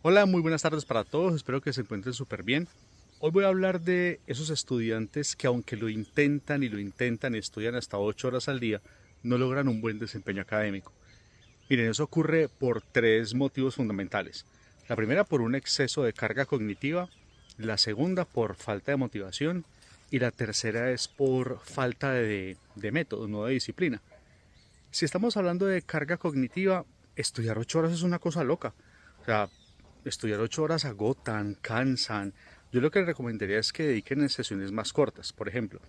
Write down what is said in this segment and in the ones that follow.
Hola, muy buenas tardes para todos, espero que se encuentren súper bien. Hoy voy a hablar de esos estudiantes que aunque lo intentan y lo intentan y estudian hasta 8 horas al día, no logran un buen desempeño académico. Miren, eso ocurre por tres motivos fundamentales. La primera por un exceso de carga cognitiva, la segunda por falta de motivación y la tercera es por falta de método, no de disciplina. Si estamos hablando de carga cognitiva, estudiar 8 horas es una cosa loca. O sea, estudiar 8 horas agotan, cansan. Yo lo que les recomendaría es que dediquen en sesiones más cortas, por ejemplo,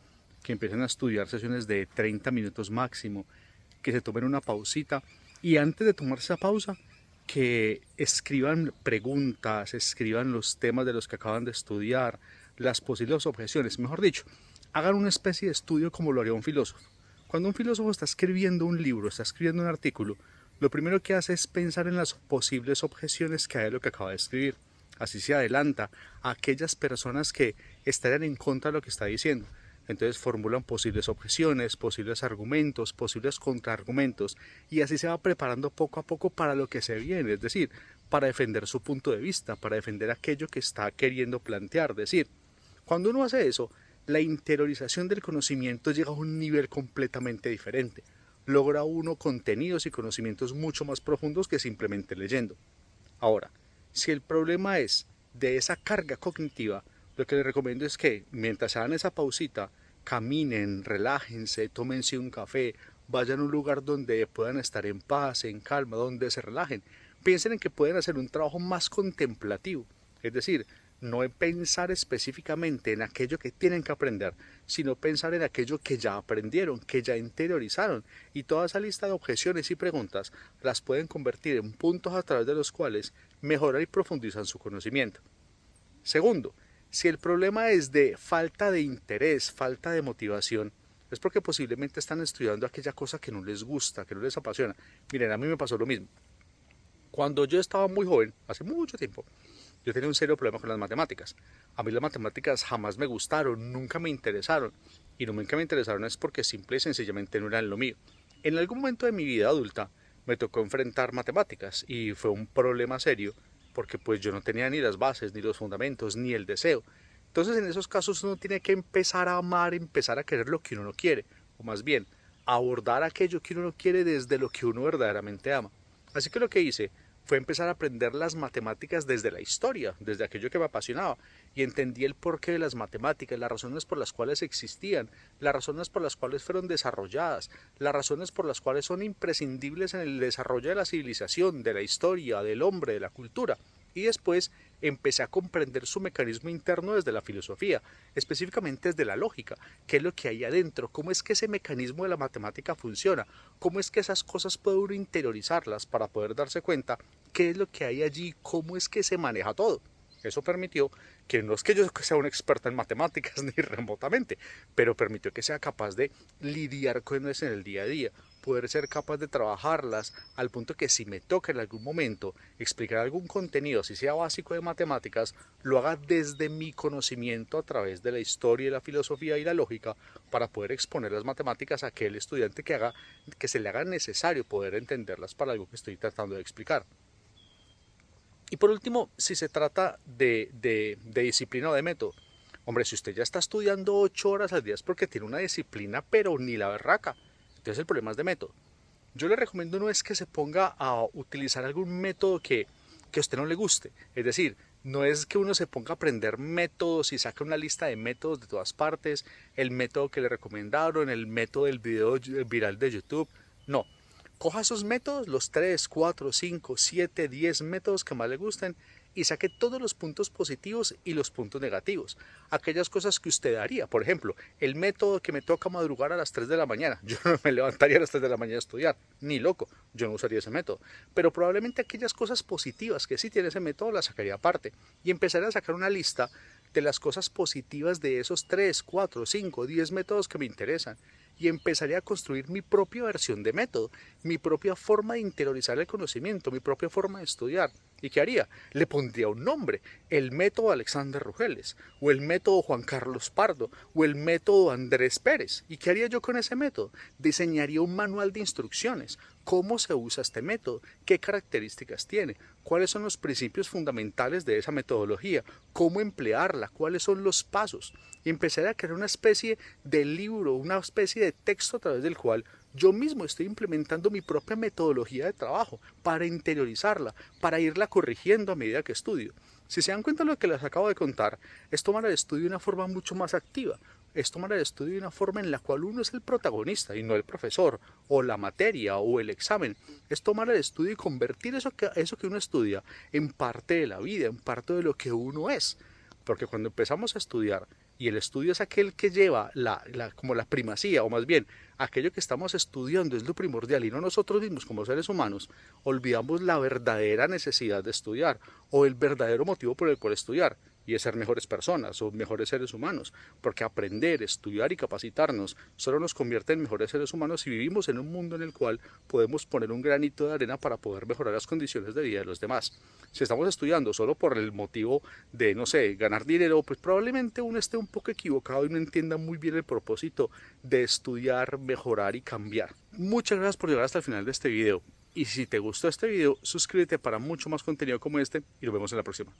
que empiecen a estudiar sesiones de 30 minutos máximo, que se tomen una pausita y antes de tomar esa pausa, que escriban preguntas, escriban los temas de los que acaban de estudiar, las posibles objeciones, mejor dicho, hagan una especie de estudio como lo haría un filósofo. Cuando un filósofo está escribiendo un libro, está escribiendo un artículo, lo primero que hace es pensar en las posibles objeciones que hay a lo que acaba de escribir. Así se adelanta a aquellas personas que estarían en contra de lo que está diciendo. Entonces formulan posibles objeciones, posibles argumentos, posibles contraargumentos y así se va preparando poco a poco para lo que se viene, es decir, para defender su punto de vista, para defender aquello que está queriendo plantear. Es decir, cuando uno hace eso, la interiorización del conocimiento llega a un nivel completamente diferente. Logra uno contenidos y conocimientos mucho más profundos que simplemente leyendo. Ahora, si el problema es de esa carga cognitiva, lo que les recomiendo es que mientras hagan esa pausita, caminen, relájense, tómense un café, vayan a un lugar donde puedan estar en paz, en calma, donde se relajen. Piensen en que pueden hacer un trabajo más contemplativo, es decir, no pensar específicamente en aquello que tienen que aprender, sino pensar en aquello que ya aprendieron, que ya interiorizaron, y toda esa lista de objeciones y preguntas las pueden convertir en puntos a través de los cuales mejorar y profundizar su conocimiento. Segundo, si el problema es de falta de interés, falta de motivación, es porque posiblemente están estudiando aquella cosa que no les gusta, que no les apasiona. Miren, a mí me pasó lo mismo. Cuando yo estaba muy joven, hace mucho tiempo, yo tenía un serio problema con las matemáticas. A mí las matemáticas jamás me gustaron, nunca me interesaron. Y nunca me interesaron es porque simple y sencillamente no eran lo mío. En algún momento de mi vida adulta me tocó enfrentar matemáticas y fue un problema serio porque pues yo no tenía ni las bases, ni los fundamentos, ni el deseo. Entonces en esos casos uno tiene que empezar a amar, empezar a querer lo que uno no quiere, o más bien abordar aquello que uno no quiere desde lo que uno verdaderamente ama. Así que lo que hice fue empezar a aprender las matemáticas desde la historia, desde aquello que me apasionaba, y entendí el porqué de las matemáticas, las razones por las cuales existían, las razones por las cuales fueron desarrolladas, las razones por las cuales son imprescindibles en el desarrollo de la civilización, de la historia, del hombre, de la cultura. Y después empecé a comprender su mecanismo interno desde la filosofía, específicamente desde la lógica, qué es lo que hay adentro, cómo es que ese mecanismo de la matemática funciona, cómo es que esas cosas puede uno interiorizarlas para poder darse cuenta qué es lo que hay allí, cómo es que se maneja todo. Eso permitió que no es que yo sea un experto en matemáticas ni remotamente, pero permitió que sea capaz de lidiar con eso en el día a día, poder ser capaz de trabajarlas al punto que si me toca en algún momento explicar algún contenido, si sea básico de matemáticas, lo haga desde mi conocimiento a través de la historia, la filosofía y la lógica para poder exponer las matemáticas a aquel estudiante que se le haga necesario poder entenderlas para algo que estoy tratando de explicar. Y por último, si se trata de disciplina o de método, hombre, si usted ya está estudiando 8 horas al día es porque tiene una disciplina, pero ni la berraca. Entonces el problema es de método. Yo le recomiendo no es que se ponga a utilizar algún método que a usted no le guste. Es decir, no es que uno se ponga a aprender métodos y saque una lista de métodos de todas partes, el método que le recomendaron, el método del video viral de YouTube. No, coja esos métodos, los 3, 4, 5, 7, 10 métodos que más le gusten y saque todos los puntos positivos y los puntos negativos. Aquellas cosas que usted haría. Por ejemplo, el método que me toca madrugar a las 3 de la mañana. Yo no me levantaría a las 3 de la mañana a estudiar. Ni loco. Yo no usaría ese método. Pero probablemente aquellas cosas positivas que sí tiene ese método las sacaría aparte. Y empezaría a sacar una lista de las cosas positivas de esos 3, 4, 5, 10 métodos que me interesan y empezaría a construir mi propia versión de método, mi propia forma de interiorizar el conocimiento, mi propia forma de estudiar. ¿Y qué haría? Le pondría un nombre, el método Alexander Rugeles, o el método Juan Carlos Pardo, o el método Andrés Pérez. ¿Y qué haría yo con ese método? Diseñaría un manual de instrucciones. ¿Cómo se usa este método? ¿Qué características tiene? ¿Cuáles son los principios fundamentales de esa metodología? ¿Cómo emplearla? ¿Cuáles son los pasos? Y empezar a crear una especie de libro, una especie de texto a través del cual yo mismo estoy implementando mi propia metodología de trabajo para interiorizarla, para irla corrigiendo a medida que estudio. Si se dan cuenta de lo que les acabo de contar, es tomar el estudio de una forma mucho más activa. Es tomar el estudio de una forma en la cual uno es el protagonista y no el profesor, o la materia, o el examen. Es tomar el estudio y convertir eso que uno estudia en parte de la vida, en parte de lo que uno es. Porque cuando empezamos a estudiar, y el estudio es aquel que lleva como la primacía, o más bien, aquello que estamos estudiando es lo primordial y no nosotros mismos como seres humanos, olvidamos la verdadera necesidad de estudiar, o el verdadero motivo por el cual estudiar, y es ser mejores personas o mejores seres humanos, porque aprender, estudiar y capacitarnos solo nos convierte en mejores seres humanos si vivimos en un mundo en el cual podemos poner un granito de arena para poder mejorar las condiciones de vida de los demás. Si estamos estudiando solo por el motivo de, no sé, ganar dinero, pues probablemente uno esté un poco equivocado y no entienda muy bien el propósito de estudiar, mejorar y cambiar. Muchas gracias por llegar hasta el final de este video. Y si te gustó este video, suscríbete para mucho más contenido como este y nos vemos en la próxima.